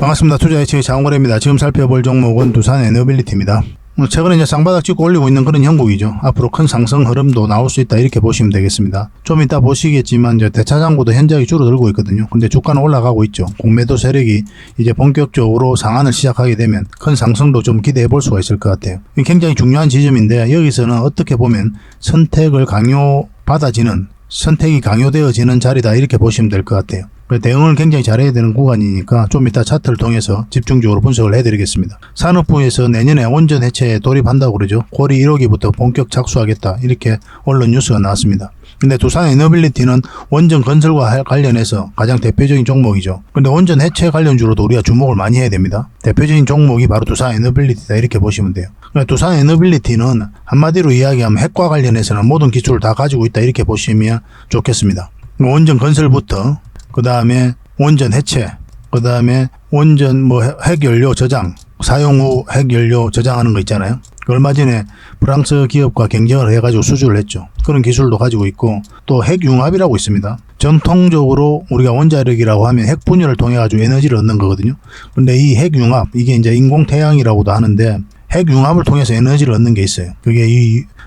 반갑습니다. 투자의 장원래입니다. 지금 살펴볼 종목은 두산에너빌리티입니다. 최근에 이제 쌍바닥 찍고 올리고 있는 그런 형국이죠. 앞으로 큰 상승 흐름도 나올 수 있다 이렇게 보시면 되겠습니다. 좀 이따 보시겠지만 이제 대차장고도 현저하게 줄어들고 있거든요. 근데 주가는 올라가고 있죠. 공매도 세력이 이제 본격적으로 상한을 시작하게 되면 큰 상승도 좀 기대해 볼 수가 있을 것 같아요. 굉장히 중요한 지점인데 여기서는 어떻게 보면 선택이 강요되어지는 자리다 이렇게 보시면 될 것 같아요. 대응을 굉장히 잘해야 되는 구간이니까 좀 이따 차트를 통해서 집중적으로 분석을 해드리겠습니다. 산업부에서 내년에 원전 해체에 돌입한다고 그러죠. 콜이 1호기부터 본격 착수하겠다 이렇게 언론 뉴스가 나왔습니다. 근데 두산에너빌리티는 원전 건설과 관련해서 가장 대표적인 종목이죠. 근데 원전 해체 관련주로도 우리가 주목을 많이 해야 됩니다. 대표적인 종목이 바로 두산에너빌리티다 이렇게 보시면 돼요. 두산에너빌리티는 한마디로 이야기하면 핵과 관련해서는 모든 기술을 다 가지고 있다 이렇게 보시면 좋겠습니다. 원전 건설부터 그 다음에 원전 해체, 그 다음에 원전 핵연료 저장, 사용 후 핵연료 저장하는 거 있잖아요. 얼마 전에 프랑스 기업과 경쟁을 해가지고 수주를 했죠. 그런 기술도 가지고 있고 또 핵융합이라고 있습니다. 전통적으로 우리가 원자력이라고 하면 핵분열을 통해 가지고 에너지를 얻는 거거든요. 근데 이 핵융합, 이게 이제 인공태양이라고도 하는데 핵융합을 통해서 에너지를 얻는 게 있어요. 그게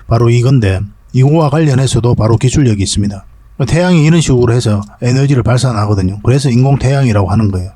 바로 이건데 이거와 관련해서도 바로 기술력이 있습니다. 태양이 이런 식으로 해서 에너지를 발산하거든요. 그래서 인공태양이라고 하는 거예요.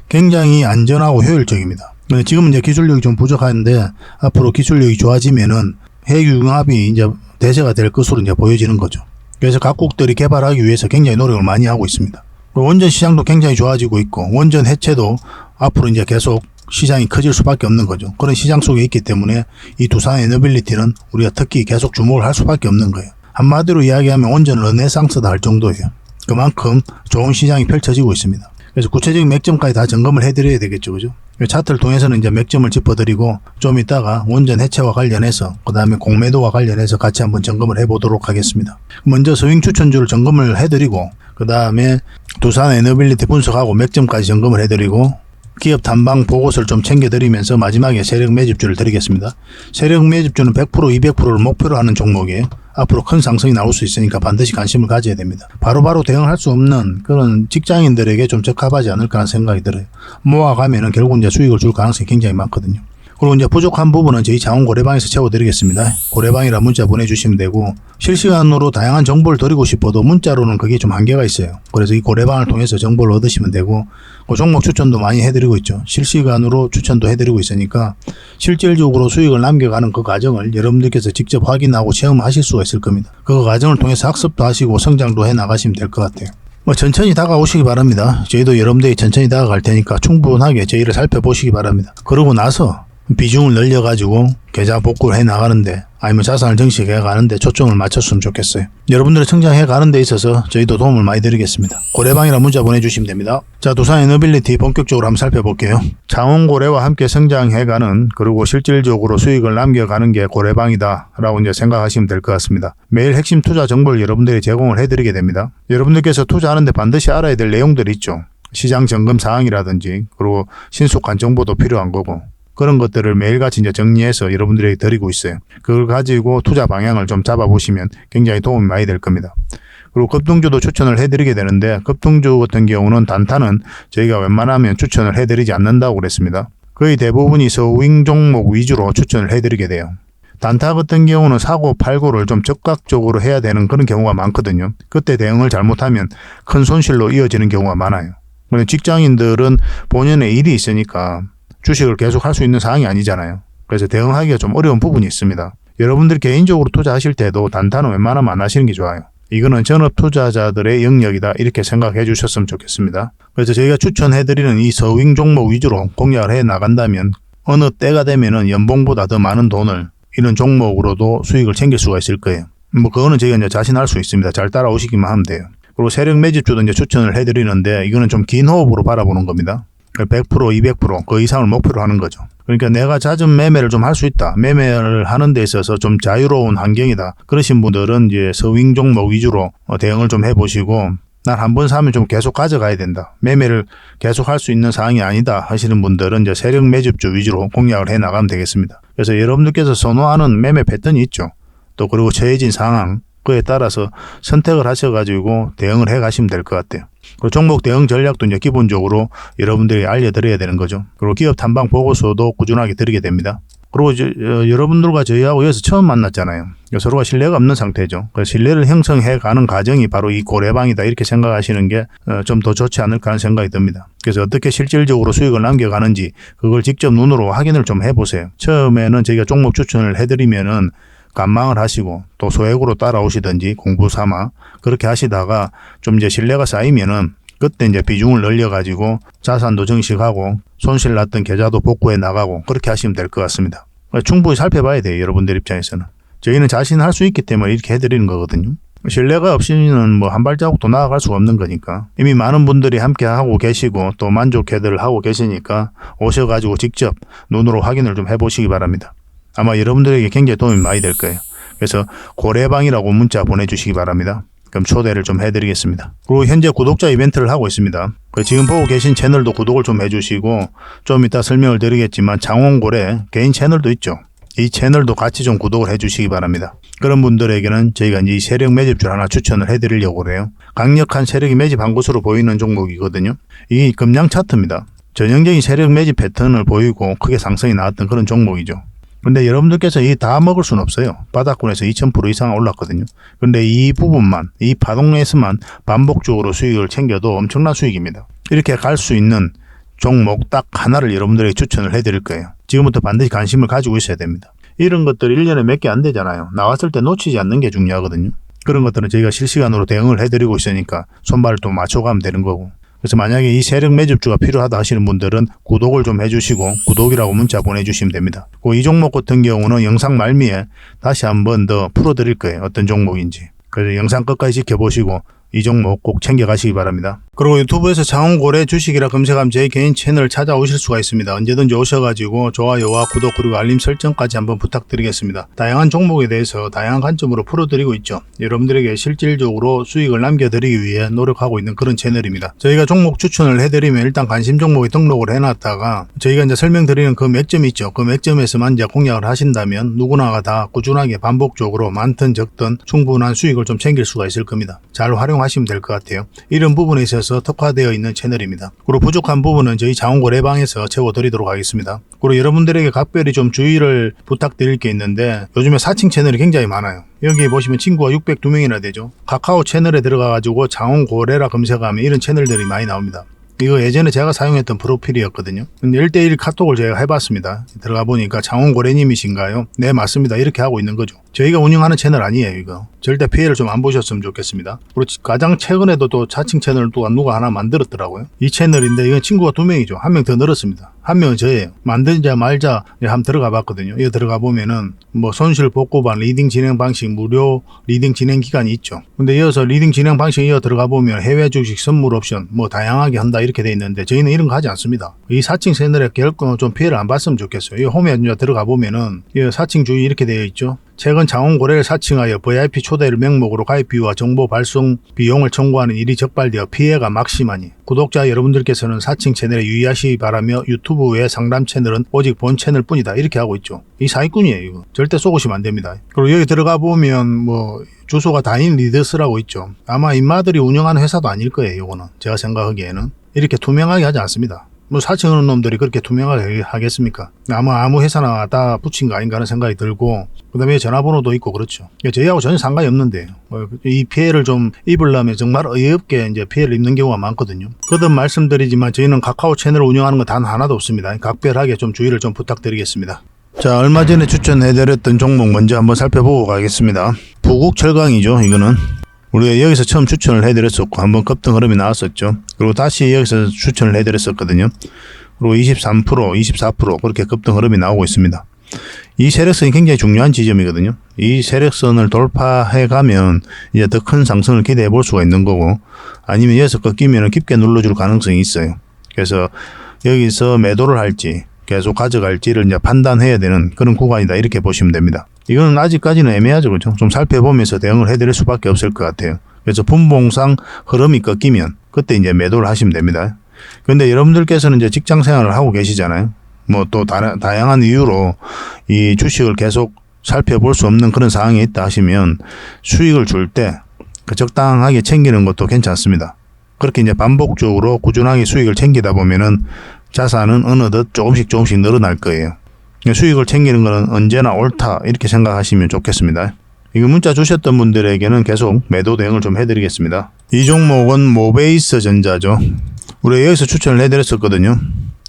굉장히 안전하고 효율적입니다. 지금은 이제 기술력이 좀 부족한데 앞으로 기술력이 좋아지면은 핵융합이 이제 대세가 될 것으로 이제 보여지는 거죠. 그래서 각국들이 개발하기 위해서 굉장히 노력을 많이 하고 있습니다. 원전 시장도 굉장히 좋아지고 있고 원전 해체도 앞으로 이제 계속 시장이 커질 수밖에 없는 거죠. 그런 시장 속에 있기 때문에 이 두산에너빌리티는 우리가 특히 계속 주목을 할 수밖에 없는 거예요. 한마디로 이야기하면 원전 르네상스다 할 정도예요. 그만큼 좋은 시장이 펼쳐지고 있습니다. 그래서 구체적인 맥점까지 다 점검을 해드려야 되겠죠. 그죠? 차트를 통해서는 이제 맥점을 짚어드리고 좀 이따가 원전 해체와 관련해서 그 다음에 공매도와 관련해서 같이 한번 점검을 해보도록 하겠습니다. 먼저 스윙 추천주를 점검을 해드리고 그 다음에 두산에너빌리티 분석하고 맥점까지 점검을 해드리고 기업 탐방 보고서를 좀 챙겨드리면서 마지막에 세력 매집주를 드리겠습니다. 세력 매집주는 100% 200%를 목표로 하는 종목이에요. 앞으로 큰 상승이 나올 수 있으니까 반드시 관심을 가져야 됩니다. 바로바로 대응할 수 없는 그런 직장인들에게 좀 적합하지 않을까 하는 생각이 들어요. 모아가면은 결국 이제 수익을 줄 가능성이 굉장히 많거든요. 그리고 이제 부족한 부분은 저희 자원 고래방에서 채워드리겠습니다. 고래방이라 문자 보내주시면 되고 실시간으로 다양한 정보를 드리고 싶어도 문자로는 그게 좀 한계가 있어요. 그래서 이 고래방을 통해서 정보를 얻으시면 되고 그 종목 추천도 많이 해드리고 있죠. 실시간으로 추천도 해드리고 있으니까 실질적으로 수익을 남겨가는 그 과정을 여러분들께서 직접 확인하고 체험하실 수가 있을 겁니다. 그 과정을 통해서 학습도 하시고 성장도 해 나가시면 될 것 같아요. 천천히 다가오시기 바랍니다. 저희도 여러분들이 천천히 다가갈 테니까 충분하게 저희를 살펴보시기 바랍니다. 그러고 나서 비중을 늘려가지고 계좌 복구를 해 나가는데 아니면 자산을 증식해 가는데 초점을 맞췄으면 좋겠어요. 여러분들의 성장해 가는 데 있어서 저희도 도움을 많이 드리겠습니다. 고래방이라 문자 보내주시면 됩니다. 자, 두산에너빌리티 본격적으로 한번 살펴볼게요. 창원고래와 함께 성장해 가는 그리고 실질적으로 수익을 남겨가는 게 고래방이다 라고 이제 생각하시면 될 것 같습니다. 매일 핵심 투자 정보를 여러분들이 제공을 해드리게 됩니다. 여러분들께서 투자하는데 반드시 알아야 될 내용들이 있죠. 시장 점검 사항이라든지 그리고 신속한 정보도 필요한 거고 그런 것들을 매일같이 이제 정리해서 여러분들에게 드리고 있어요. 그걸 가지고 투자 방향을 좀 잡아보시면 굉장히 도움이 많이 될 겁니다. 그리고 급등주도 추천을 해드리게 되는데 급등주 같은 경우는 단타는 저희가 웬만하면 추천을 해드리지 않는다고 그랬습니다. 거의 대부분이 서윙 종목 위주로 추천을 해드리게 돼요. 단타 같은 경우는 사고 팔고를 좀 적극적으로 해야 되는 그런 경우가 많거든요. 그때 대응을 잘못하면 큰 손실로 이어지는 경우가 많아요. 그런데 직장인들은 본연의 일이 있으니까 주식을 계속 할 수 있는 상황이 아니잖아요. 그래서 대응하기가 좀 어려운 부분이 있습니다. 여러분들 개인적으로 투자하실 때도 단타는 웬만하면 안 하시는 게 좋아요. 이거는 전업 투자자들의 영역이다 이렇게 생각해 주셨으면 좋겠습니다. 그래서 저희가 추천해드리는 이 서윙 종목 위주로 공략을 해 나간다면 어느 때가 되면은 연봉보다 더 많은 돈을 이런 종목으로도 수익을 챙길 수가 있을 거예요. 그거는 저희가 이제 자신할 수 있습니다. 잘 따라오시기만 하면 돼요. 그리고 세력 매집주도 이제 추천을 해드리는데 이거는 좀 긴 호흡으로 바라보는 겁니다. 100%, 200%, 그 이상을 목표로 하는 거죠. 그러니까 내가 잦은 매매를 좀 할 수 있다. 매매를 하는 데 있어서 좀 자유로운 환경이다. 그러신 분들은 이제 서윙 종목 위주로 대응을 좀 해보시고 난 한 번 사면 좀 계속 가져가야 된다. 매매를 계속 할 수 있는 상황이 아니다 하시는 분들은 이제 세력 매집주 위주로 공략을 해 나가면 되겠습니다. 그래서 여러분들께서 선호하는 매매 패턴이 있죠. 또 그리고 처해진 상황, 그에 따라서 선택을 하셔가지고 대응을 해 가시면 될 것 같아요. 그리고 종목 대응 전략도 이제 기본적으로 여러분들이 알려드려야 되는 거죠. 그리고 기업 탐방 보고서도 꾸준하게 드리게 됩니다. 그리고 여러분들과 저희하고 여기서 처음 만났잖아요. 서로가 신뢰가 없는 상태죠. 그 신뢰를 형성해 가는 과정이 바로 이 고래방이다 이렇게 생각하시는 게 좀 더 좋지 않을까 하는 생각이 듭니다. 그래서 어떻게 실질적으로 수익을 남겨가는지 그걸 직접 눈으로 확인을 좀 해보세요. 처음에는 저희가 종목 추천을 해드리면은 관망을 하시고 또 소액으로 따라오시든지 공부 삼아 그렇게 하시다가 좀 이제 신뢰가 쌓이면은 그때 이제 비중을 늘려가지고 자산도 증식하고 손실 났던 계좌도 복구해 나가고 그렇게 하시면 될 것 같습니다. 충분히 살펴봐야 돼요. 여러분들 입장에서는. 저희는 자신할 수 있기 때문에 이렇게 해드리는 거거든요. 신뢰가 없이는 뭐 한 발자국도 나아갈 수가 없는 거니까. 이미 많은 분들이 함께 하고 계시고 또 만족해들 하고 계시니까 오셔가지고 직접 눈으로 확인을 좀 해보시기 바랍니다. 아마 여러분들에게 굉장히 도움이 많이 될 거예요. 그래서 고래방이라고 문자 보내주시기 바랍니다. 그럼 초대를 좀 해드리겠습니다. 그리고 현재 구독자 이벤트를 하고 있습니다. 지금 보고 계신 채널도 구독을 좀 해주시고 좀 이따 설명을 드리겠지만 장원고래 개인 채널도 있죠. 이 채널도 같이 좀 구독을 해주시기 바랍니다. 그런 분들에게는 저희가 이제 이 세력 매집줄 하나 추천을 해드리려고 그래요. 강력한 세력이 매집한 것으로 보이는 종목이거든요. 이 금량 차트입니다. 전형적인 세력 매집 패턴을 보이고 크게 상승이 나왔던 그런 종목이죠. 근데 여러분들께서 이 다 먹을 수는 없어요. 바닥권에서 2000% 이상 올랐거든요. 근데 이 부분만, 이 파동에서만 반복적으로 수익을 챙겨도 엄청난 수익입니다. 이렇게 갈 수 있는 종목 딱 하나를 여러분들에게 추천을 해드릴 거예요. 지금부터 반드시 관심을 가지고 있어야 됩니다. 이런 것들 1년에 몇 개 안 되잖아요. 나왔을 때 놓치지 않는 게 중요하거든요. 그런 것들은 저희가 실시간으로 대응을 해드리고 있으니까 손발을 또 맞춰가면 되는 거고. 그래서 만약에 이 세력 매집주가 필요하다 하시는 분들은 구독을 좀 해주시고 구독이라고 문자 보내주시면 됩니다. 이 종목 같은 경우는 영상 말미에 다시 한번 더 풀어드릴 거예요. 어떤 종목인지. 그래서 영상 끝까지 지켜보시고 이 종목 꼭 챙겨가시기 바랍니다. 그리고 유튜브에서 장원고래 주식이라 검색하면 제 개인 채널 찾아오실 수가 있습니다. 언제든지 오셔가지고 좋아요와 구독 그리고 알림 설정까지 한번 부탁드리겠습니다. 다양한 종목에 대해서 다양한 관점으로 풀어드리고 있죠. 여러분들에게 실질적으로 수익을 남겨드리기 위해 노력하고 있는 그런 채널입니다. 저희가 종목 추천을 해드리면 일단 관심 종목에 등록을 해놨다가 저희가 이제 설명드리는 그 맥점이 있죠. 그 맥점에서만 이제 공략을 하신다면 누구나가 다 꾸준하게 반복적으로 많든 적든 충분한 수익을 좀 챙길 수가 있을 겁니다. 잘 활용하시면 될 것 같아요. 이런 부분에 있어서 특화되어 있는 채널입니다. 그리고 부족한 부분은 저희 장원고래방에서 채워드리도록 하겠습니다. 그리고 여러분들에게 각별히 좀 주의를 부탁드릴 게 있는데 요즘에 사칭 채널이 굉장히 많아요. 여기 보시면 친구가 602명이나 되죠. 카카오 채널에 들어가가지고 장원고래라 검색하면 이런 채널들이 많이 나옵니다. 이거 예전에 제가 사용했던 프로필이었거든요. 근데 1대1 카톡을 제가 해봤습니다. 들어가 보니까 장원고래님이신가요? 네, 맞습니다. 이렇게 하고 있는 거죠. 저희가 운영하는 채널 아니에요, 이거. 절대 피해를 좀 안 보셨으면 좋겠습니다. 그리고 가장 최근에도 또 자칭 채널을 또 누가 하나 만들었더라고요. 이 채널인데 이건 친구가 2명이죠. 1명 더 늘었습니다. 1명은 저예요. 만들자 말자 한번 들어가 봤거든요. 이거 들어가 보면은 뭐 손실 복구반 리딩 진행 방식 무료 리딩 진행 기간이 있죠. 근데 이어서 리딩 진행 방식 이어 들어가 보면 해외 주식 선물 옵션 뭐 다양하게 한다 이렇게 돼 있는데 저희는 이런 거 하지 않습니다. 이 사칭 채널에 결코 좀 피해를 안 봤으면 좋겠어요. 이 홈에 들어가 보면은 이 사칭 주의 이렇게 되어 있죠. 최근 장원고래를 사칭하여 VIP 초대를 명목으로 가입비와 정보 발송 비용을 청구하는 일이 적발되어 피해가 막심하니 구독자 여러분들께서는 사칭 채널에 유의하시기 바라며 유튜브 외 상담 채널은 오직 본 채널 뿐이다 이렇게 하고 있죠. 이 사기꾼이에요. 이거 절대 쏘고시면 안 됩니다. 그리고 여기 들어가 보면 뭐 주소가 다인 리더스라고 있죠. 아마 인마들이 운영하는 회사도 아닐 거예요. 이거는 제가 생각하기에는 이렇게 투명하게 하지 않습니다. 뭐 사칭하는 놈들이 그렇게 투명하게 하겠습니까? 아무 회사나 다 붙인 거 아닌가 하는 생각이 들고 그 다음에 전화번호도 있고 그렇죠. 저희하고 전혀 상관이 없는데 이 피해를 좀 입으려면 정말 어이없게 이제 피해를 입는 경우가 많거든요. 거듭 말씀드리지만 저희는 카카오 채널을 운영하는 거 단 하나도 없습니다. 각별하게 좀 주의를 좀 부탁드리겠습니다. 자, 얼마 전에 추천해드렸던 종목 먼저 한번 살펴보고 가겠습니다. 부국철강이죠. 이거는 우리가 여기서 처음 추천을 해드렸었고 한번 급등 흐름이 나왔었죠. 그리고 다시 여기서 추천을 해드렸었거든요. 그리고 23%, 24% 그렇게 급등 흐름이 나오고 있습니다. 이 세력선이 굉장히 중요한 지점이거든요. 이 세력선을 돌파해 가면 이제 더 큰 상승을 기대해 볼 수가 있는 거고 아니면 여기서 꺾이면 깊게 눌러줄 가능성이 있어요. 그래서 여기서 매도를 할지 계속 가져갈지를 이제 판단해야 되는 그런 구간이다 이렇게 보시면 됩니다. 이거는 아직까지는 애매하죠. 그렇죠? 좀 살펴보면서 대응을 해드릴 수밖에 없을 것 같아요. 그래서 분봉상 흐름이 꺾이면 그때 이제 매도를 하시면 됩니다. 그런데 여러분들께서는 이제 직장 생활을 하고 계시잖아요. 뭐 또 다양한 이유로 이 주식을 계속 살펴볼 수 없는 그런 상황이 있다 하시면 수익을 줄 때 적당하게 챙기는 것도 괜찮습니다. 그렇게 이제 반복적으로 꾸준하게 수익을 챙기다 보면은 자산은 어느덧 조금씩 늘어날 거예요. 수익을 챙기는 것은 언제나 옳다 이렇게 생각하시면 좋겠습니다. 이거 문자 주셨던 분들에게는 계속 매도 대응을 좀 해드리겠습니다. 이 종목은 모베이스 전자죠. 우리 여기서 추천을 해드렸었거든요.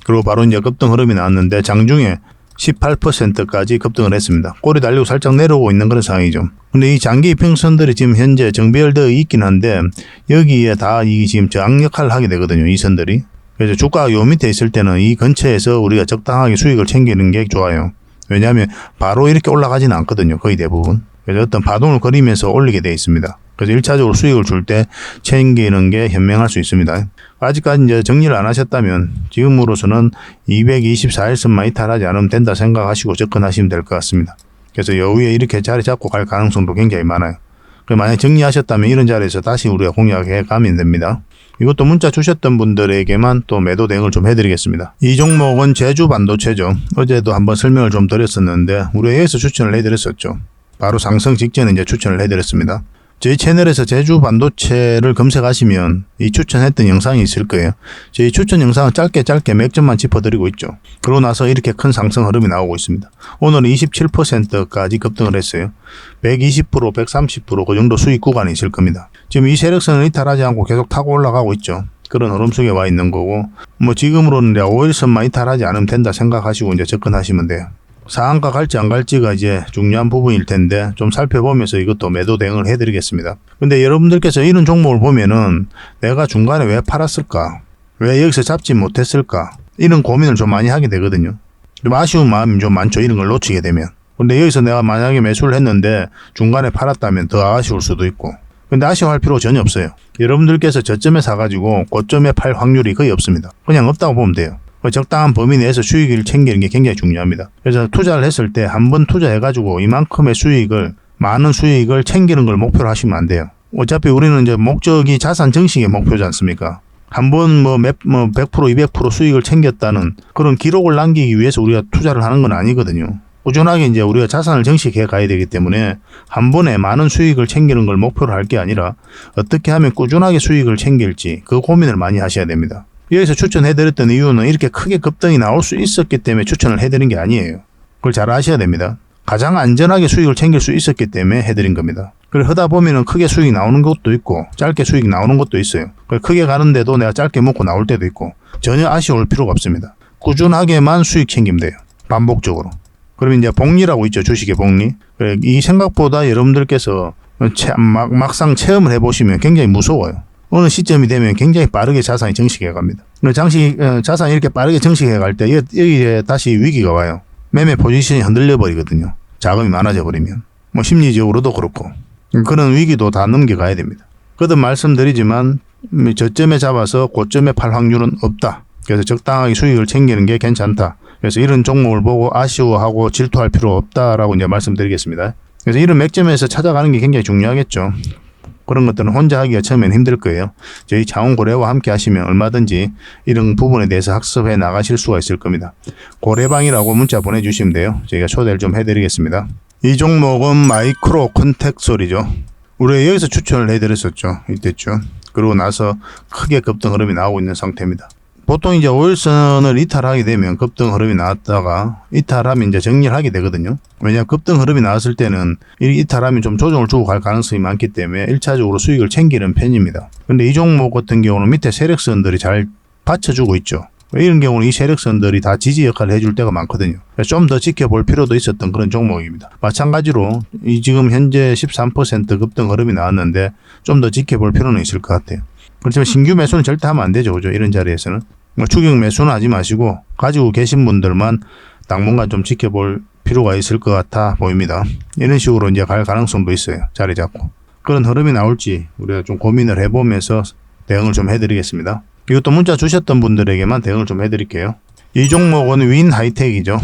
그리고 바로 이제 급등 흐름이 나왔는데 장중에 18%까지 급등을 했습니다. 꼬리 달리고 살짝 내려오고 있는 그런 상황이죠. 근데 이 장기 이평선들이 지금 현재 정배열되어 있긴 한데 여기에 다 이 지금 저항 역할을 하게 되거든요. 이 선들이. 그래서 주가가 요 밑에 있을 때는 이 근처에서 우리가 적당하게 수익을 챙기는 게 좋아요. 왜냐하면 바로 이렇게 올라가지는 않거든요. 거의 대부분. 그래서 어떤 파동을 그리면서 올리게 되어 있습니다. 그래서 1차적으로 수익을 줄 때 챙기는 게 현명할 수 있습니다. 아직까지 이제 정리를 안 하셨다면 지금으로서는 224일선만 이탈하지 않으면 된다 생각하시고 접근하시면 될 것 같습니다. 그래서 여기에 이렇게 자리 잡고 갈 가능성도 굉장히 많아요. 만약 정리하셨다면 이런 자리에서 다시 우리가 공략해 가면 됩니다. 이것도 문자 주셨던 분들에게만 또 매도 대응을 좀 해드리겠습니다. 이 종목은 제주 반도체죠. 어제도 한번 설명을 좀 드렸었는데 우리가 여기서 추천을 해드렸었죠. 바로 상승 직전에 이제 추천을 해드렸습니다. 저희 채널에서 제주 반도체를 검색하시면 이 추천했던 영상이 있을 거예요. 저희 추천 영상은 짧게 몇 점만 짚어드리고 있죠. 그러고 나서 이렇게 큰 상승 흐름이 나오고 있습니다. 오늘은 27%까지 급등을 했어요. 120%, 130% 그 정도 수익 구간이 있을 겁니다. 지금 이 세력선을 이탈하지 않고 계속 타고 올라가고 있죠. 그런 흐름 속에 와 있는 거고, 뭐 지금으로는 5일선만 이탈하지 않으면 된다 생각하시고 이제 접근하시면 돼요. 상한가 갈지 안 갈지가 이제 중요한 부분일 텐데 좀 살펴보면서 이것도 매도 대응을 해드리겠습니다. 근데 여러분들께서 이런 종목을 보면은 내가 중간에 왜 팔았을까? 왜 여기서 잡지 못했을까? 이런 고민을 좀 많이 하게 되거든요. 좀 아쉬운 마음이 좀 많죠. 이런 걸 놓치게 되면. 근데 여기서 내가 만약에 매수를 했는데 중간에 팔았다면 더 아쉬울 수도 있고. 근데 아쉬워할 필요 전혀 없어요. 여러분들께서 저점에 사가지고 고점에 팔 확률이 거의 없습니다. 그냥 없다고 보면 돼요. 적당한 범위 내에서 수익을 챙기는 게 굉장히 중요합니다. 그래서 투자를 했을 때 한 번 투자해가지고 이만큼의 많은 수익을 챙기는 걸 목표로 하시면 안 돼요. 어차피 우리는 이제 목적이 자산 증식의 목표지 않습니까? 한 번 100%, 200% 수익을 챙겼다는 그런 기록을 남기기 위해서 우리가 투자를 하는 건 아니거든요. 꾸준하게 이제 우리가 자산을 증식해 가야 되기 때문에 한 번에 많은 수익을 챙기는 걸 목표로 할 게 아니라 어떻게 하면 꾸준하게 수익을 챙길지 그 고민을 많이 하셔야 됩니다. 여기서 추천해드렸던 이유는 이렇게 크게 급등이 나올 수 있었기 때문에 추천을 해드린 게 아니에요. 그걸 잘 아셔야 됩니다. 가장 안전하게 수익을 챙길 수 있었기 때문에 해드린 겁니다. 그래 하다 보면은 크게 수익이 나오는 것도 있고 짧게 수익이 나오는 것도 있어요. 크게 가는데도 내가 짧게 먹고 나올 때도 있고 전혀 아쉬울 필요가 없습니다. 꾸준하게만 수익 챙기면 돼요. 반복적으로. 그러면 이제 복리라고 있죠. 주식의 복리. 이 생각보다 여러분들께서 막상 체험을 해보시면 굉장히 무서워요. 어느 시점이 되면 굉장히 빠르게 자산이 증식해 갑니다. 자산이 이렇게 빠르게 증식해 갈 때 여기에 다시 위기가 와요. 매매 포지션이 흔들려 버리거든요. 자금이 많아져 버리면. 뭐 심리적으로도 그렇고. 그런 위기도 다 넘겨가야 됩니다. 거듭 말씀드리지만 저점에 잡아서 고점에 팔 확률은 없다. 그래서 적당하게 수익을 챙기는 게 괜찮다. 그래서 이런 종목을 보고 아쉬워하고 질투할 필요 없다라고 이제 말씀드리겠습니다. 그래서 이런 맥점에서 찾아가는 게 굉장히 중요하겠죠. 그런 것들은 혼자 하기가 처음엔 힘들 거예요. 저희 자원고래와 함께 하시면 얼마든지 이런 부분에 대해서 학습해 나가실 수가 있을 겁니다. 고래방이라고 문자 보내주시면 돼요. 저희가 초대를 좀 해드리겠습니다. 이 종목은 마이크로 컨텍솔이죠. 우리 여기서 추천을 해드렸었죠. 이때쯤. 그러고 나서 크게 급등 흐름이 나오고 있는 상태입니다. 보통 이제 5일선을 이탈하게 되면 급등 흐름이 나왔다가 이탈하면 이제 정리를 하게 되거든요. 왜냐하면 급등 흐름이 나왔을 때는 이탈하면 좀 조정을 주고 갈 가능성이 많기 때문에 1차적으로 수익을 챙기는 편입니다. 근데 이 종목 같은 경우는 밑에 세력선들이 잘 받쳐주고 있죠. 이런 경우는 이 세력선들이 다 지지 역할을 해줄 때가 많거든요. 좀 더 지켜볼 필요도 있었던 그런 종목입니다. 마찬가지로 지금 현재 13% 급등 흐름이 나왔는데 좀 더 지켜볼 필요는 있을 것 같아요. 그렇지만 신규 매수는 절대 하면 안 되죠. 그죠? 이런 자리에서는. 추격 매수는 하지 마시고 가지고 계신 분들만 당분간 좀 지켜볼 필요가 있을 것 같아 보입니다. 이런 식으로 이제 갈 가능성도 있어요. 자리 잡고. 그런 흐름이 나올지 우리가 좀 고민을 해보면서 대응을 좀 해드리겠습니다. 이것도 문자 주셨던 분들에게만 대응을 좀 해드릴게요. 이 종목은 윈 하이텍이죠.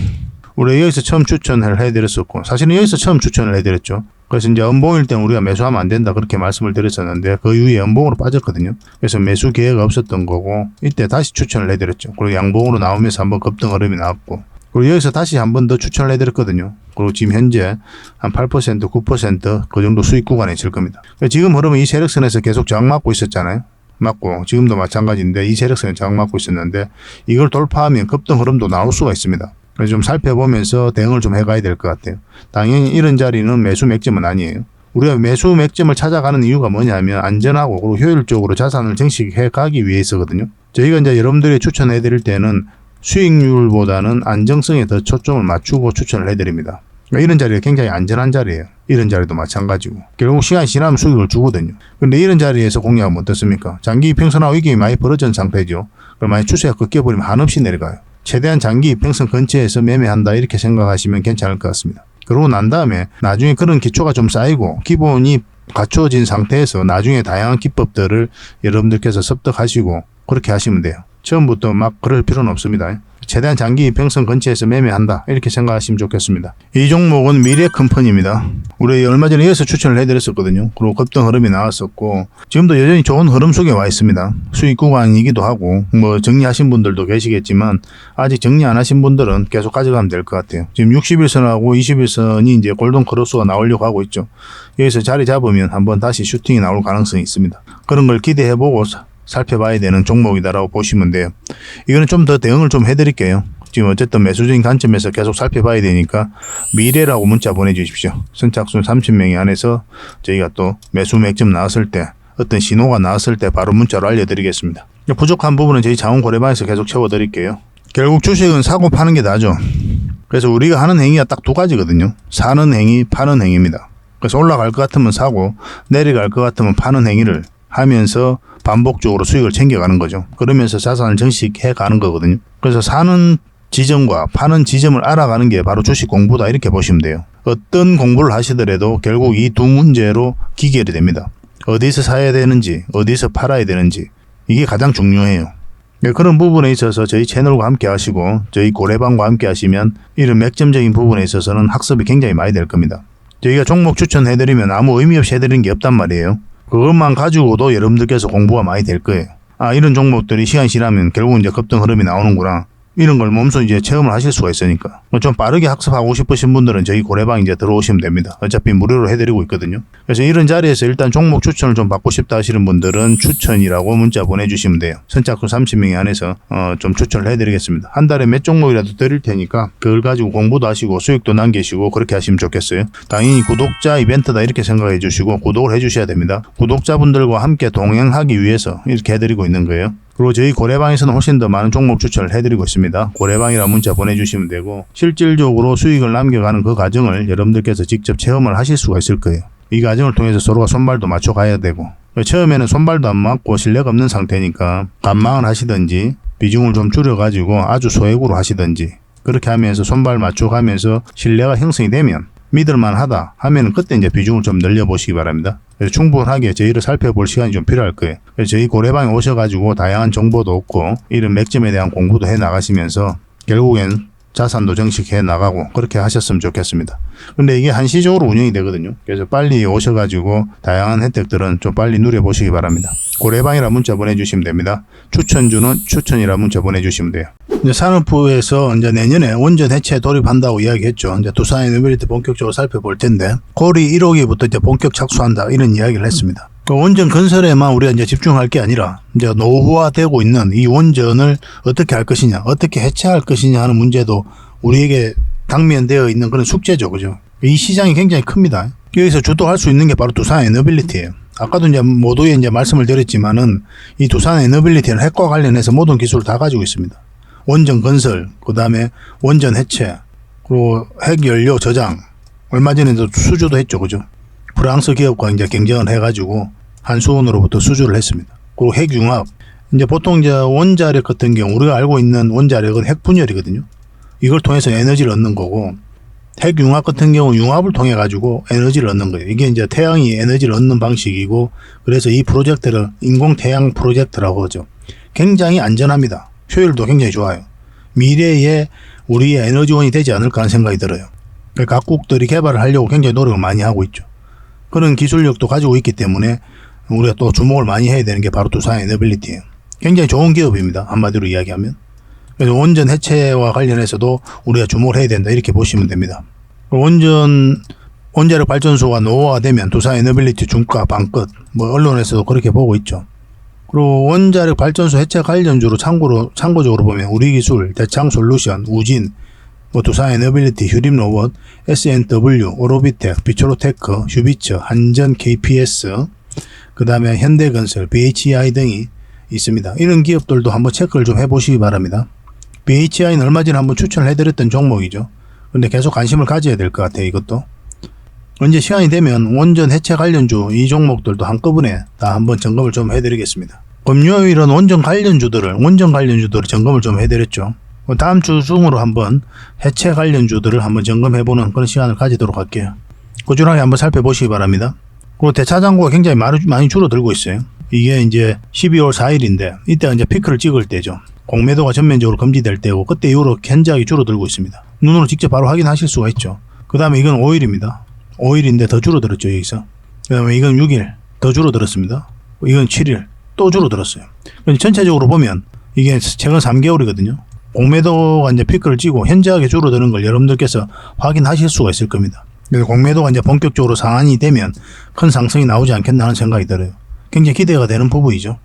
우리 여기서 처음 추천을 해드렸었고 사실은 여기서 처음 추천을 해드렸죠. 그래서 이제 음봉일 때는 우리가 매수하면 안 된다 그렇게 말씀을 드렸었는데 그 이후에 음봉으로 빠졌거든요. 그래서 매수 기회가 없었던 거고 이때 다시 추천을 해드렸죠. 그리고 양봉으로 나오면서 한번 급등 흐름이 나왔고 그리고 여기서 다시 한 번 더 추천을 해드렸거든요. 그리고 지금 현재 한 8%, 9%그 정도 수익 구간에 있을 겁니다. 지금 흐름은 이 세력선에서 계속 저항 맞고 있었잖아요. 맞고 지금도 마찬가지인데 이 세력선에 저항 맞고 있었는데 이걸 돌파하면 급등 흐름도 나올 수가 있습니다. 그래서 좀 살펴보면서 대응을 좀 해가야 될 것 같아요. 당연히 이런 자리는 매수 맥점은 아니에요. 우리가 매수 맥점을 찾아가는 이유가 뭐냐면 안전하고 그리고 효율적으로 자산을 증식해 가기 위해서거든요. 저희가 이제 여러분들이 추천해 드릴 때는 수익률보다는 안정성에 더 초점을 맞추고 추천을 해 드립니다. 그러니까 이런 자리가 굉장히 안전한 자리예요. 이런 자리도 마찬가지고 결국 시간이 지나면 수익을 주거든요. 근데 이런 자리에서 공략하면 어떻습니까? 장기 이평선하고 위기가 많이 벌어진 상태죠. 그럼 만약 추세가 꺾여버리면 한없이 내려가요. 최대한 장기 이평선 근처에서 매매한다 이렇게 생각하시면 괜찮을 것 같습니다. 그러고 난 다음에 나중에 그런 기초가 좀 쌓이고 기본이 갖춰진 상태에서 나중에 다양한 기법들을 여러분들께서 습득하시고 그렇게 하시면 돼요. 처음부터 막 그럴 필요는 없습니다. 최대한 장기 이평선 근처에서 매매한다 이렇게 생각하시면 좋겠습니다. 이 종목은 미래컴퍼니입니다. 우리 얼마 전에 이어서 추천을 해드렸었거든요. 그리고 급등 흐름이 나왔었고 지금도 여전히 좋은 흐름 속에 와 있습니다. 수익 구간이기도 하고 뭐 정리하신 분들도 계시겠지만 아직 정리 안 하신 분들은 계속 가져가면 될 것 같아요. 지금 60일선하고 20일선이 이제 골든 크로스가 나오려고 하고 있죠. 여기서 자리 잡으면 한번 다시 슈팅이 나올 가능성이 있습니다. 그런 걸 기대해보고 살펴봐야 되는 종목이다라고 보시면 돼요. 이거는 좀 더 대응을 좀 해드릴게요. 지금 어쨌든 매수적인 관점에서 계속 살펴봐야 되니까 미래라고 문자 보내주십시오. 선착순 30명이 안에서 저희가 또 매수 맥점 나왔을 때 어떤 신호가 나왔을 때 바로 문자로 알려드리겠습니다. 부족한 부분은 저희 자원고래방에서 계속 채워드릴게요. 결국 주식은 사고 파는 게 나죠. 그래서 우리가 하는 행위가 딱 두 가지거든요. 사는 행위, 파는 행위입니다. 그래서 올라갈 것 같으면 사고 내려갈 것 같으면 파는 행위를 하면서 반복적으로 수익을 챙겨가는 거죠. 그러면서 자산을 증식해 가는 거거든요. 그래서 사는 지점과 파는 지점을 알아가는 게 바로 주식 공부다 이렇게 보시면 돼요. 어떤 공부를 하시더라도 결국 이 두 문제로 기결이 됩니다. 어디서 사야 되는지 어디서 팔아야 되는지 이게 가장 중요해요. 그런 부분에 있어서 저희 채널과 함께 하시고 저희 고래방과 함께 하시면 이런 맥점적인 부분에 있어서는 학습이 굉장히 많이 될 겁니다. 저희가 종목 추천해드리면 아무 의미 없이 해드리는 게 없단 말이에요. 그것만 가지고도 여러분들께서 공부가 많이 될 거예요. 아, 이런 종목들이 시간이 지나면 결국 이제 급등 흐름이 나오는구나. 이런 걸 몸소 이제 체험을 하실 수가 있으니까. 좀 빠르게 학습하고 싶으신 분들은 저희 고래방 이제 들어오시면 됩니다. 어차피 무료로 해드리고 있거든요. 그래서 이런 자리에서 일단 종목 추천을 좀 받고 싶다 하시는 분들은 추천이라고 문자 보내주시면 돼요. 선착순 30명이 안에서 좀 추천을 해드리겠습니다. 한 달에 몇 종목이라도 드릴 테니까 그걸 가지고 공부도 하시고 수익도 남기시고 그렇게 하시면 좋겠어요. 당연히 구독자 이벤트다 이렇게 생각해 주시고 구독을 해주셔야 됩니다. 구독자분들과 함께 동행하기 위해서 이렇게 해드리고 있는 거예요. 그리고 저희 고래방에서는 훨씬 더 많은 종목 추천을 해드리고 있습니다. 고래방이라 문자 보내주시면 되고 실질적으로 수익을 남겨가는 그 과정을 여러분들께서 직접 체험을 하실 수가 있을 거예요. 이 과정을 통해서 서로가 손발도 맞춰 가야 되고 처음에는 손발도 안 맞고 신뢰가 없는 상태니까 감망을 하시든지 비중을 좀 줄여가지고 아주 소액으로 하시든지 그렇게 하면서 손발 맞춰가면서 신뢰가 형성이 되면 믿을만하다 하면 그때 이제 비중을 좀 늘려보시기 바랍니다. 그래서 충분하게 저희를 살펴볼 시간이 좀 필요할 거예요. 그래서 저희 고래방에 오셔가지고 다양한 정보도 얻고 이런 맥점에 대한 공부도 해 나가시면서 결국엔 자산도 증식해 나가고 그렇게 하셨으면 좋겠습니다. 근데 이게 한시적으로 운영이 되거든요. 그래서 빨리 오셔가지고 다양한 혜택들은 좀 빨리 누려보시기 바랍니다. 고래방이라 문자 보내주시면 됩니다. 추천주는 추천이라 문자 보내주시면 돼요. 이제 산업부에서 이제 내년에 원전 해체 돌입한다고 이야기했죠. 이제 두산 에너빌리티 본격적으로 살펴볼 텐데 고리 1호기부터 이제 본격 착수한다 이런 이야기를 했습니다. 그 원전 건설에만 우리가 이제 집중할 게 아니라 이제 노후화되고 있는 이 원전을 어떻게 할 것이냐, 어떻게 해체할 것이냐 하는 문제도 우리에게 당면되어 있는 그런 숙제죠, 그죠? 이 시장이 굉장히 큽니다. 여기서 주도할 수 있는 게 바로 두산 에너빌리티예요. 아까도 이제 모두에 이제 말씀을 드렸지만은 이 두산 에너빌리티는 핵과 관련해서 모든 기술을 다 가지고 있습니다. 원전 건설, 그 다음에 원전 해체, 그리고 핵연료 저장, 얼마 전에도 수주도 했죠, 그죠? 프랑스 기업과 이제 경쟁을 해가지고 한수원으로부터 수주를 했습니다. 그리고 핵융합, 이제 보통 이제 원자력 같은 경우 우리가 알고 있는 원자력은 핵분열이거든요. 이걸 통해서 에너지를 얻는 거고 핵융합 같은 경우 융합을 통해 가지고 에너지를 얻는 거예요. 이게 이제 태양이 에너지를 얻는 방식이고 그래서 이 프로젝트를 인공태양 프로젝트라고 하죠. 굉장히 안전합니다. 효율도 굉장히 좋아요. 미래에 우리의 에너지원이 되지 않을까 하는 생각이 들어요. 각국들이 개발을 하려고 굉장히 노력을 많이 하고 있죠. 그런 기술력도 가지고 있기 때문에 우리가 또 주목을 많이 해야 되는 게 바로 두산 에너빌리티예요. 굉장히 좋은 기업입니다. 한마디로 이야기하면. 그래서 원전 해체와 관련해서도 우리가 주목을 해야 된다 이렇게 보시면 됩니다. 원자력 발전소가 노후화가 되면 두산에너빌리티 중가 반끝, 언론에서도 그렇게 보고 있죠. 그리고 원자력 발전소 해체 관련주로 참고적으로 보면 우리기술, 대창솔루션, 우진, 두산에너빌리티, 휴림로봇, SNW, 오로비텍, 비초로테크, 휴비처, 한전, KPS, 그 다음에 현대건설, BHI 등이 있습니다. 이런 기업들도 한번 체크를 좀 해보시기 바랍니다. BHI는 얼마 전에 한번 추천을 해드렸던 종목이죠. 근데 계속 관심을 가져야 될 것 같아요. 이것도 언제 시간이 되면 원전 해체 관련주 이 종목들도 한꺼번에 다 한번 점검을 좀 해드리겠습니다. 금요일은 원전 관련주들을 점검을 좀 해드렸죠. 다음 주 중으로 한번 해체 관련주들을 한번 점검해보는 그런 시간을 가지도록 할게요. 꾸준하게 한번 살펴보시기 바랍니다. 그리고 대차장고가 굉장히 많이 줄어들고 있어요. 이게 이제 12월 4일인데 이때가 이제 피크를 찍을 때죠. 공매도가 전면적으로 금지될 때고 그때 이후로 현저하게 줄어들고 있습니다. 눈으로 직접 바로 확인하실 수가 있죠. 그 다음에 이건 5일입니다. 5일인데 더 줄어들었죠, 여기서. 그 다음에 이건 6일 더 줄어들었습니다. 이건 7일 또 줄어들었어요. 전체적으로 보면 이게 최근 3개월이거든요. 공매도가 이제 피크를 찍고 현저하게 줄어드는 걸 여러분들께서 확인하실 수가 있을 겁니다. 그래서 공매도가 이제 본격적으로 상한이 되면 큰 상승이 나오지 않겠나 하는 생각이 들어요. 굉장히 기대가 되는 부분이죠.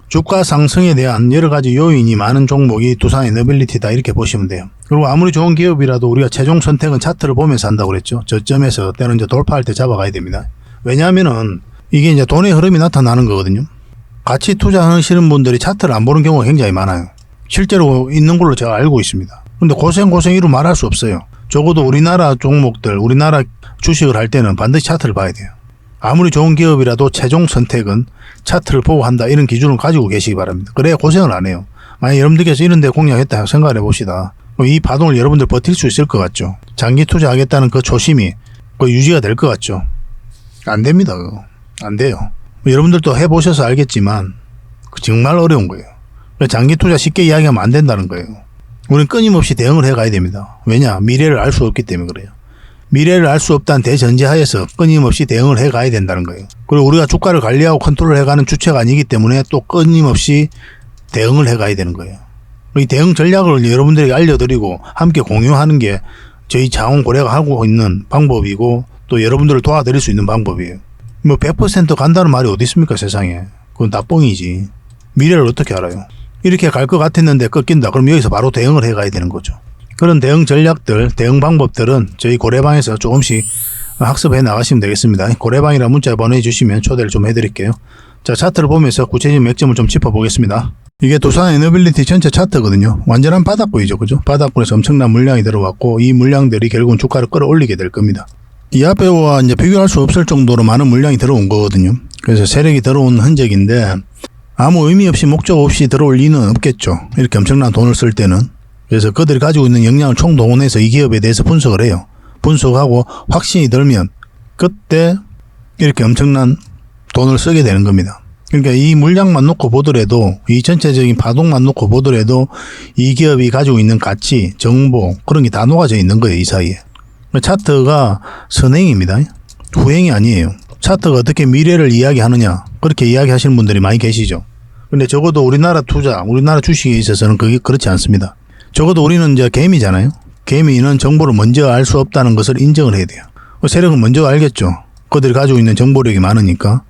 주가 상승에 대한 여러 가지 요인이 많은 종목이 두산에너빌리티다 이렇게 보시면 돼요. 그리고 아무리 좋은 기업이라도 우리가 최종 선택은 차트를 보면서 한다고 그랬죠. 저점에서 때는 이제 돌파할 때 잡아가야 됩니다. 왜냐하면은 이게 이제 돈의 흐름이 나타나는 거거든요. 같이 투자하시는 분들이 차트를 안 보는 경우가 굉장히 많아요. 실제로 있는 걸로 제가 알고 있습니다. 근데 고생이루 말할 수 없어요. 적어도 우리나라 종목들, 우리나라 주식을 할 때는 반드시 차트를 봐야 돼요. 아무리 좋은 기업이라도 최종 선택은 차트를 보고 한다 이런 기준을 가지고 계시기 바랍니다. 그래야 고생을 안 해요. 만약 여러분들께서 이런 데 공략했다 생각을 해봅시다. 이 파동을 여러분들 버틸 수 있을 것 같죠. 장기 투자하겠다는 그 초심이 유지가 될 것 같죠. 안 됩니다. 그거. 안 돼요. 여러분들도 해보셔서 알겠지만 정말 어려운 거예요. 장기 투자 쉽게 이야기하면 안 된다는 거예요. 우리는 끊임없이 대응을 해가야 됩니다. 왜냐? 미래를 알 수 없기 때문에 그래요. 미래를 알 수 없다는 대전제하에서 끊임없이 대응을 해가야 된다는 거예요. 그리고 우리가 주가를 관리하고 컨트롤 해가는 주체가 아니기 때문에 또 끊임없이 대응을 해가야 되는 거예요. 이 대응 전략을 여러분들에게 알려드리고 함께 공유하는 게 저희 자원고래가 하고 있는 방법이고 또 여러분들을 도와드릴 수 있는 방법이에요. 100% 간다는 말이 어디 있습니까 세상에. 그건 다 뻥이지. 미래를 어떻게 알아요. 이렇게 갈 것 같았는데 꺾인다. 그럼 여기서 바로 대응을 해가야 되는 거죠. 그런 대응 전략들, 대응 방법들은 저희 고래방에서 조금씩 학습해 나가시면 되겠습니다. 고래방이라 문자 보내주시면 초대를 좀 해드릴게요. 자, 차트를 보면서 구체적인 맥점을 좀 짚어보겠습니다. 이게 두산에너빌리티 전체 차트거든요. 완전한 바닥권이죠. 그죠? 바닥권에서 엄청난 물량이 들어왔고 이 물량들이 결국은 주가를 끌어올리게 될 겁니다. 이 앞에와 이제 비교할 수 없을 정도로 많은 물량이 들어온 거거든요. 그래서 세력이 들어온 흔적인데 아무 의미 없이 목적 없이 들어올 리는 없겠죠. 이렇게 엄청난 돈을 쓸 때는. 그래서 그들이 가지고 있는 역량을 총동원해서 이 기업에 대해서 분석을 해요. 분석하고 확신이 들면 그때 이렇게 엄청난 돈을 쓰게 되는 겁니다. 그러니까 이 물량만 놓고 보더라도 이 전체적인 파동만 놓고 보더라도 이 기업이 가지고 있는 가치, 정보 그런 게 다 녹아져 있는 거예요. 이 사이에. 차트가 선행입니다. 후행이 아니에요. 차트가 어떻게 미래를 이야기하느냐 그렇게 이야기하시는 분들이 많이 계시죠. 근데 적어도 우리나라 투자, 우리나라 주식에 있어서는 그게 그렇지 않습니다. 적어도 우리는 이제 개미잖아요. 개미는 정보를 먼저 알 수 없다는 것을 인정을 해야 돼요. 세력은 먼저 알겠죠. 그들이 가지고 있는 정보력이 많으니까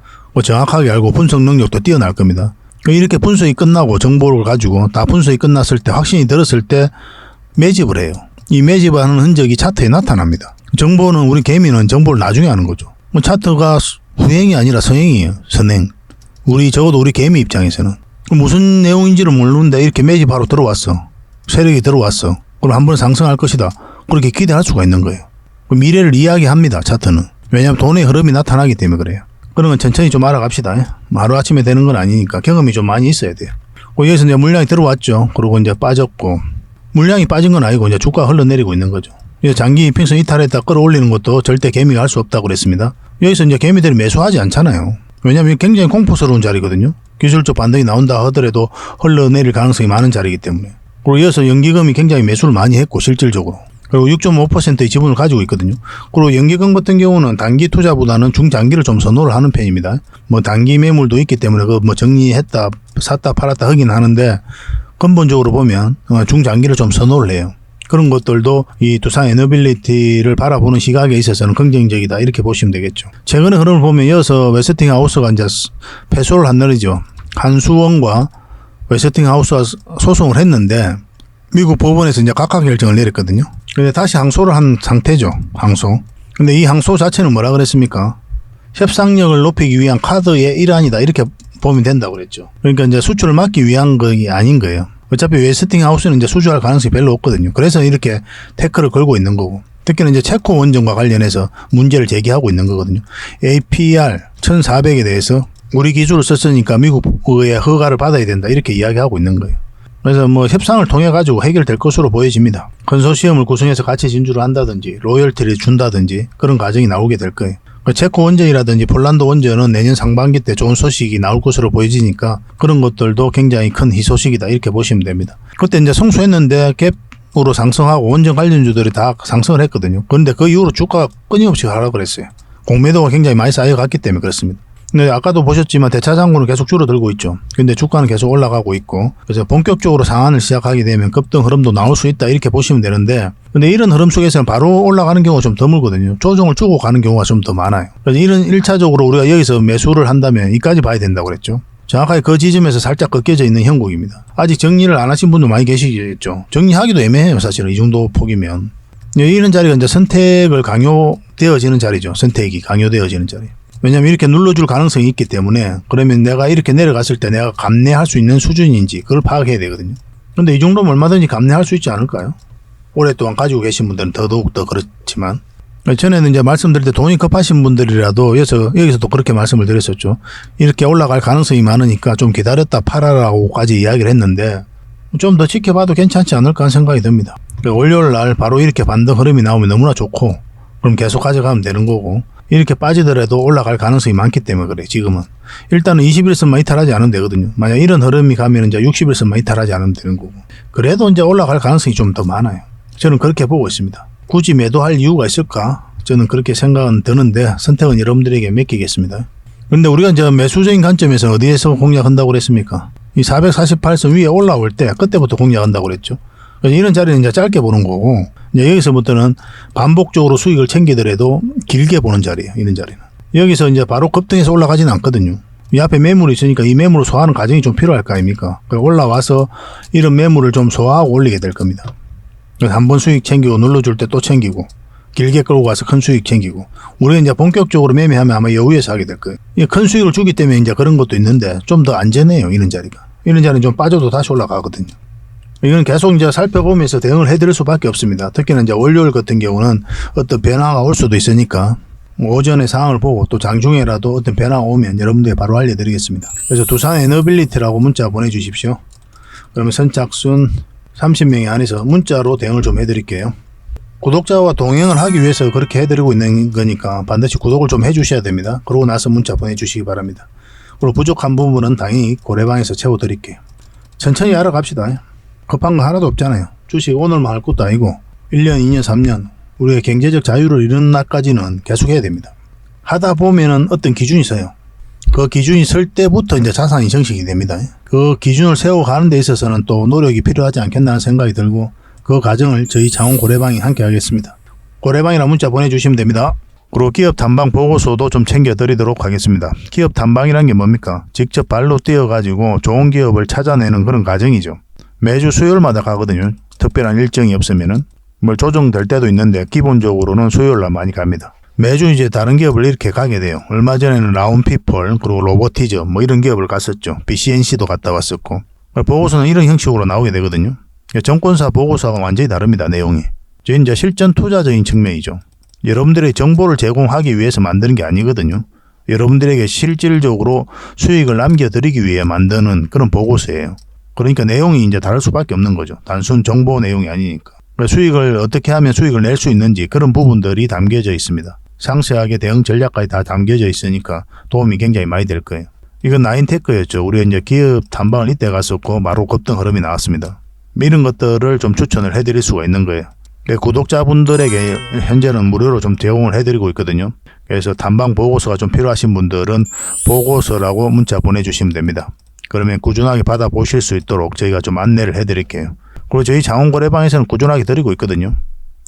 정확하게 알고 분석 능력도 뛰어날 겁니다. 이렇게 분석이 끝나고 정보를 가지고 다 분석이 끝났을 때 확신이 들었을 때 매집을 해요. 이 매집하는 흔적이 차트에 나타납니다. 정보는 우리 개미는 정보를 나중에 하는 거죠. 차트가 후행이 아니라 선행이에요. 선행. 적어도 우리 개미 입장에서는 무슨 내용인지를 모르는데 이렇게 매집하러 들어왔어. 세력이 들어왔어. 그럼 한 번 상승할 것이다. 그렇게 기대할 수가 있는 거예요. 미래를 이야기합니다. 차트는. 왜냐하면 돈의 흐름이 나타나기 때문에 그래요. 그런 건 천천히 좀 알아갑시다. 하루아침에 되는 건 아니니까 경험이 좀 많이 있어야 돼요. 여기서 이제 물량이 들어왔죠. 그리고 이제 빠졌고 물량이 빠진 건 아니고 이제 주가가 흘러내리고 있는 거죠. 장기 이평선 이탈했다 끌어올리는 것도 절대 개미가 할 수 없다고 그랬습니다. 여기서 이제 개미들이 매수하지 않잖아요. 왜냐하면 굉장히 공포스러운 자리거든요. 기술적 반등이 나온다 하더라도 흘러내릴 가능성이 많은 자리이기 때문에. 그리고 이어서 연기금이 굉장히 매수를 많이 했고 실질적으로. 그리고 6.5%의 지분을 가지고 있거든요. 그리고 연기금 같은 경우는 단기 투자보다는 중장기를 좀 선호를 하는 편입니다. 단기 매물도 있기 때문에 정리했다, 샀다, 팔았다 하긴 하는데 근본적으로 보면 중장기를 좀 선호를 해요. 그런 것들도 이 두산 에너빌리티를 바라보는 시각에 있어서는 긍정적이다 이렇게 보시면 되겠죠. 최근의 흐름을 보면 이어서 웨스팅하우스가 이제 패소를 한 날이죠. 한수원과 웨스팅하우스가 소송을 했는데 미국 법원에서 이제 각하 결정을 내렸거든요. 근데 다시 항소를 한 상태죠. 항소. 근데 이 항소 자체는 뭐라 그랬습니까? 협상력을 높이기 위한 카드의 일환이다 이렇게 보면 된다고 그랬죠. 그러니까 이제 수출을 막기 위한 것이 아닌 거예요. 어차피 웨스팅하우스는 이제 수주할 가능성이 별로 없거든요. 그래서 이렇게 태클을 걸고 있는 거고. 특히는 이제 체코 원전과 관련해서 문제를 제기하고 있는 거거든요. APR 1400에 대해서 우리 기술을 썼으니까 미국의 허가를 받아야 된다 이렇게 이야기하고 있는 거예요. 그래서 뭐 협상을 통해 가지고 해결될 것으로 보여집니다. 컨소시엄을 구성해서 같이 진주를 한다든지 로열티를 준다든지 그런 과정이 나오게 될 거예요. 체코 원전이라든지 폴란드 원전은 내년 상반기 때 좋은 소식이 나올 것으로 보여지니까 그런 것들도 굉장히 큰 희소식이다 이렇게 보시면 됩니다. 그때 이제 성수했는데 갭으로 상승하고 원전 관련주들이 다 상승을 했거든요. 그런데 그 이후로 주가가 끊임없이 하락을 했어요. 공매도가 굉장히 많이 쌓여갔기 때문에 그렇습니다. 근데 아까도 보셨지만 대차장고는 계속 줄어들고 있죠. 근데 주가는 계속 올라가고 있고 그래서 본격적으로 상한을 시작하게 되면 급등 흐름도 나올 수 있다 이렇게 보시면 되는데 근데 이런 흐름 속에서는 바로 올라가는 경우가 좀 드물거든요. 조정을 주고 가는 경우가 좀 더 많아요. 그래서 이런 1차적으로 우리가 여기서 매수를 한다면 이까지 봐야 된다고 그랬죠. 정확하게 그 지점에서 살짝 꺾여져 있는 형국입니다. 아직 정리를 안 하신 분도 많이 계시겠죠. 정리하기도 애매해요. 사실은 이 정도 폭이면. 이런 자리가 이제 선택을 강요되어지는 자리죠. 선택이 강요되어지는 자리. 왜냐하면 이렇게 눌러줄 가능성이 있기 때문에 그러면 내가 이렇게 내려갔을 때 내가 감내할 수 있는 수준인지 그걸 파악해야 되거든요. 그런데 이 정도면 얼마든지 감내할 수 있지 않을까요? 오랫동안 가지고 계신 분들은 더더욱 더 그렇지만 전에는 이제 말씀드릴 때 돈이 급하신 분들이라도 여기서도 그렇게 말씀을 드렸었죠. 이렇게 올라갈 가능성이 많으니까 좀 기다렸다 팔아라고까지 이야기를 했는데 좀 더 지켜봐도 괜찮지 않을까 하는 생각이 듭니다. 월요일 날 바로 이렇게 반등 흐름이 나오면 너무나 좋고 그럼 계속 가져가면 되는 거고 이렇게 빠지더라도 올라갈 가능성이 많기 때문에 그래. 지금은 일단은 21선만 이탈하지 않으면 되거든요. 만약 이런 흐름이 가면 이제 61선만 이탈하지 않으면 되는 거고 그래도 이제 올라갈 가능성이 좀 더 많아요. 저는 그렇게 보고 있습니다. 굳이 매도할 이유가 있을까? 저는 그렇게 생각은 드는데 선택은 여러분들에게 맡기겠습니다. 그런데 우리가 이제 매수적인 관점에서 어디에서 공략한다고 그랬습니까? 이 448선 위에 올라올 때 그때부터 공략한다고 그랬죠. 그래서 이런 자리는 이제 짧게 보는 거고 이제 여기서부터는 반복적으로 수익을 챙기더라도 길게 보는 자리예요. 이런 자리는. 여기서 이제 바로 급등해서 올라가지는 않거든요. 이 앞에 매물이 있으니까 이 매물을 소화하는 과정이 좀 필요할 거 아닙니까? 올라와서 이런 매물을 좀 소화하고 올리게 될 겁니다. 그래서 한번 수익 챙기고 눌러줄 때 또 챙기고 길게 끌고 가서 큰 수익 챙기고 우리가 이제 본격적으로 매매하면 아마 여우에서 하게 될 거예요. 큰 수익을 주기 때문에 이제 그런 것도 있는데 좀 더 안전해요. 이런 자리가. 이런 자리는 좀 빠져도 다시 올라가거든요. 이건 계속 이제 살펴보면서 대응을 해드릴 수밖에 없습니다. 특히나 이제 월요일 같은 경우는 어떤 변화가 올 수도 있으니까 오전에 상황을 보고 또 장중에라도 어떤 변화가 오면 여러분들에게 바로 알려드리겠습니다. 그래서 두산 에너빌리티라고 문자 보내주십시오. 그러면 선착순 30명이 안에서 문자로 대응을 좀 해드릴게요. 구독자와 동행을 하기 위해서 그렇게 해드리고 있는 거니까 반드시 구독을 좀 해주셔야 됩니다. 그러고 나서 문자 보내주시기 바랍니다. 그리고 부족한 부분은 당연히 고래방에서 채워드릴게요. 천천히 알아갑시다. 급한 거 하나도 없잖아요. 주식 오늘만 할 것도 아니고 1년, 2년, 3년 우리가 경제적 자유를 이루는 날까지는 계속 해야 됩니다. 하다 보면은 어떤 기준이 있어요. 그 기준이 설 때부터 이제 자산이 정식이 됩니다. 그 기준을 세워가는 데 있어서는 또 노력이 필요하지 않겠나는 생각이 들고 그 과정을 저희 장원 고래방이 함께 하겠습니다. 고래방이라 문자 보내주시면 됩니다. 그리고 기업 탐방 보고서도 좀 챙겨드리도록 하겠습니다. 기업 탐방이란 게 뭡니까? 직접 발로 뛰어가지고 좋은 기업을 찾아내는 그런 과정이죠. 매주 수요일마다 가거든요. 특별한 일정이 없으면은 뭐 조정될 때도 있는데 기본적으로는 수요일날 많이 갑니다. 매주 이제 다른 기업을 이렇게 가게 돼요. 얼마 전에는 라운피플 그리고 로보티즈 뭐 이런 기업을 갔었죠. BCNC도 갔다 왔었고 보고서는 이런 형식으로 나오게 되거든요. 정권사 보고서가 완전히 다릅니다. 내용이. 이제 실전 투자적인 측면이죠. 여러분들의 정보를 제공하기 위해서 만드는 게 아니거든요. 여러분들에게 실질적으로 수익을 남겨드리기 위해 만드는 그런 보고서예요. 그러니까 내용이 이제 다를 수밖에 없는 거죠. 단순 정보 내용이 아니니까. 수익을 어떻게 하면 수익을 낼 수 있는지 그런 부분들이 담겨져 있습니다. 상세하게 대응 전략까지 다 담겨져 있으니까 도움이 굉장히 많이 될 거예요. 이건 나인테크였죠. 우리가 이제 기업 탐방을 이때 갔었고 바로 급등 흐름이 나왔습니다. 이런 것들을 좀 추천을 해드릴 수가 있는 거예요. 구독자분들에게 현재는 무료로 좀 제공을 해드리고 있거든요. 그래서 탐방 보고서가 좀 필요하신 분들은 보고서라고 문자 보내주시면 됩니다. 그러면 꾸준하게 받아보실 수 있도록 저희가 좀 안내를 해드릴게요. 그리고 저희 장원거래방에서는 꾸준하게 드리고 있거든요.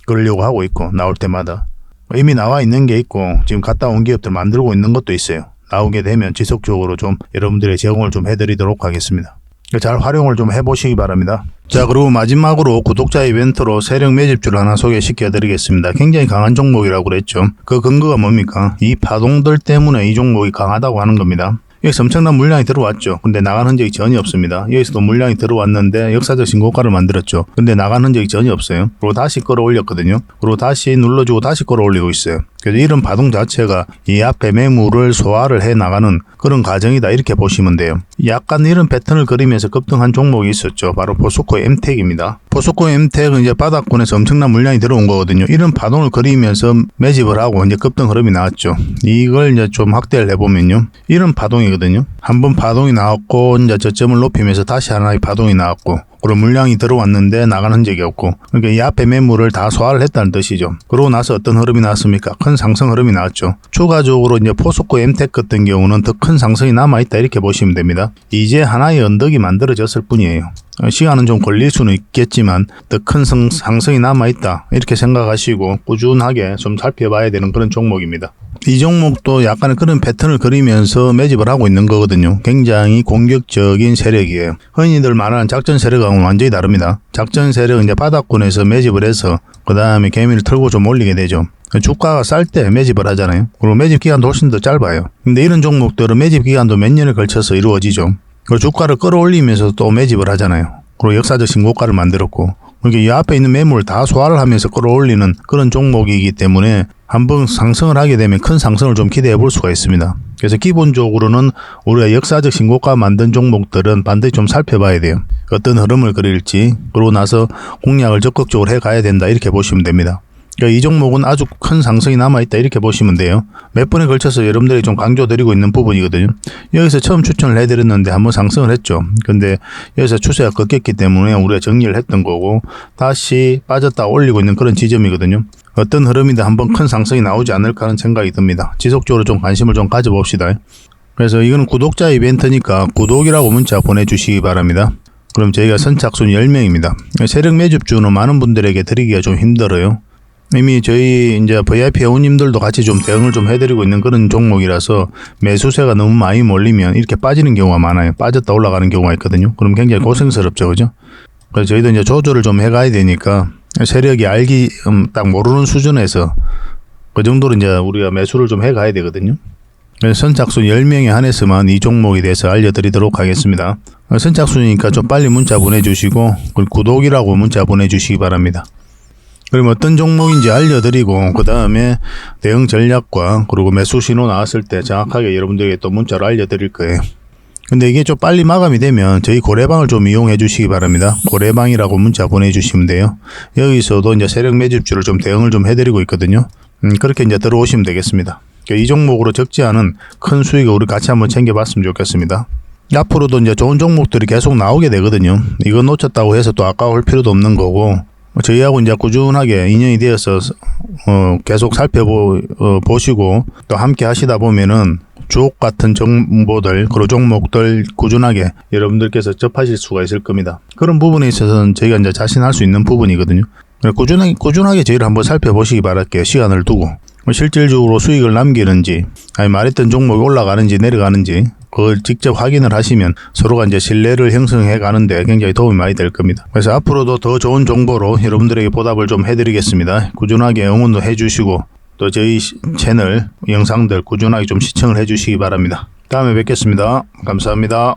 그러려고 하고 있고 나올 때마다 이미 나와 있는 게 있고 지금 갔다 온 기업들 만들고 있는 것도 있어요. 나오게 되면 지속적으로 좀 여러분들의 제공을 좀 해드리도록 하겠습니다. 잘 활용을 좀 해보시기 바랍니다. 자, 그리고 마지막으로 구독자 이벤트로 세력 매집주를 하나 소개시켜 드리겠습니다. 굉장히 강한 종목이라고 그랬죠. 그 근거가 뭡니까? 이 파동들 때문에 이 종목이 강하다고 하는 겁니다. 여기서 엄청난 물량이 들어왔죠. 근데 나간 흔적이 전혀 없습니다. 여기서도 물량이 들어왔는데 역사적 신고가를 만들었죠. 근데 나간 흔적이 전혀 없어요. 그리고 다시 끌어올렸거든요. 그리고 다시 눌러주고 다시 끌어올리고 있어요. 그래서 이런 파동 자체가 이 앞에 매물을 소화를 해 나가는 그런 과정이다 이렇게 보시면 돼요. 약간 이런 패턴을 그리면서 급등한 종목이 있었죠. 바로 포스코 엠텍입니다. 포스코 엠텍은 이제 바닥권에서 엄청난 물량이 들어온 거거든요. 이런 파동을 그리면서 매집을 하고 이제 급등 흐름이 나왔죠. 이걸 이제 좀 확대를 해보면요. 이런 파동이거든요. 한번 파동이 나왔고 이제 저점을 높이면서 다시 하나의 파동이 나왔고 그리고 물량이 들어왔는데 나간 흔적이 없고 그러니까 이 앞에 매물을 다 소화를 했다는 뜻이죠. 그러고 나서 어떤 흐름이 나왔습니까? 큰 상승 흐름이 나왔죠. 추가적으로 이제 포스코 엠텍 같은 경우는 더 큰 상승이 남아있다 이렇게 보시면 됩니다. 이제 하나의 언덕이 만들어졌을 뿐이에요. 시간은 좀 걸릴 수는 있겠지만 더 큰 상승이 남아있다 이렇게 생각하시고 꾸준하게 좀 살펴봐야 되는 그런 종목입니다. 이 종목도 약간의 그런 패턴을 그리면서 매집을 하고 있는 거거든요. 굉장히 공격적인 세력이에요. 흔히들 말하는 작전 세력하고는 완전히 다릅니다. 작전 세력은 이제 바닥권에서 매집을 해서 그 다음에 개미를 털고 좀 올리게 되죠. 주가가 쌀 때 매집을 하잖아요. 그리고 매집 기간도 훨씬 더 짧아요. 근데 이런 종목들은 매집 기간도 몇 년을 걸쳐서 이루어지죠. 그리고 주가를 끌어올리면서 또 매집을 하잖아요. 그리고 역사적 신고가를 만들었고 그러니까 이 앞에 있는 매물을 다 소화를 하면서 끌어올리는 그런 종목이기 때문에 한번 상승을 하게 되면 큰 상승을 좀 기대해 볼 수가 있습니다. 그래서 기본적으로는 우리가 역사적 신고가 만든 종목들은 반드시 좀 살펴봐야 돼요. 어떤 흐름을 그릴지 그러고 나서 공략을 적극적으로 해 가야 된다 이렇게 보시면 됩니다. 그러니까 이 종목은 아주 큰 상승이 남아있다 이렇게 보시면 돼요. 몇 번에 걸쳐서 여러분들이 좀 강조드리고 있는 부분이거든요. 여기서 처음 추천을 해드렸는데 한번 상승을 했죠. 근데 여기서 추세가 꺾였기 때문에 우리가 정리를 했던 거고 다시 빠졌다 올리고 있는 그런 지점이거든요. 어떤 흐름이든 한번 큰 상승이 나오지 않을까 하는 생각이 듭니다. 지속적으로 좀 관심을 좀 가져봅시다. 그래서 이거는 구독자 이벤트니까 구독이라고 문자 보내주시기 바랍니다. 그럼 저희가 선착순 10명입니다. 세력 매집주는 많은 분들에게 드리기가 좀 힘들어요. 이미 저희 이제 VIP 회원님들도 같이 좀 대응을 좀 해드리고 있는 그런 종목이라서 매수세가 너무 많이 몰리면 이렇게 빠지는 경우가 많아요. 빠졌다 올라가는 경우가 있거든요. 그럼 굉장히 고생스럽죠, 그죠? 그래서 저희도 이제 조절을 좀 해가야 되니까 세력이 알기 딱 모르는 수준에서 그 정도로 이제 우리가 매수를 좀 해가야 되거든요. 그래서 선착순 10명에 한해서만 이 종목에 대해서 알려드리도록 하겠습니다. 선착순이니까 좀 빨리 문자 보내주시고 구독이라고 문자 보내주시기 바랍니다. 그럼 어떤 종목인지 알려드리고 그 다음에 대응 전략과 그리고 매수 신호 나왔을 때 정확하게 여러분들에게 또 문자로 알려드릴 거예요. 근데 이게 좀 빨리 마감이 되면 저희 고래방을 좀 이용해 주시기 바랍니다. 고래방이라고 문자 보내주시면 돼요. 여기서도 이제 세력 매집주를 좀 대응을 좀 해드리고 있거든요. 그렇게 이제 들어오시면 되겠습니다. 이 종목으로 적지 않은 큰 수익을 우리 같이 한번 챙겨봤으면 좋겠습니다. 앞으로도 이제 좋은 종목들이 계속 나오게 되거든요. 이거 놓쳤다고 해서 또 아까울 필요도 없는 거고 저희하고 이제 꾸준하게 인연이 되어서 계속 살펴보시고 또 함께 하시다 보면은 주옥 같은 정보들 그리고 종목들 꾸준하게 여러분들께서 접하실 수가 있을 겁니다. 그런 부분에 있어서는 저희가 이제 자신할 수 있는 부분이거든요. 꾸준하게 저희를 한번 살펴보시기 바랄게요. 시간을 두고 실질적으로 수익을 남기는지 아니 말했던 종목이 올라가는지 내려가는지 그걸 직접 확인을 하시면 서로가 이제 신뢰를 형성해 가는데 굉장히 도움이 많이 될 겁니다. 그래서 앞으로도 더 좋은 정보로 여러분들에게 보답을 좀 해드리겠습니다. 꾸준하게 응원도 해주시고 또 저희 채널 영상들 꾸준하게 좀 시청을 해주시기 바랍니다. 다음에 뵙겠습니다. 감사합니다.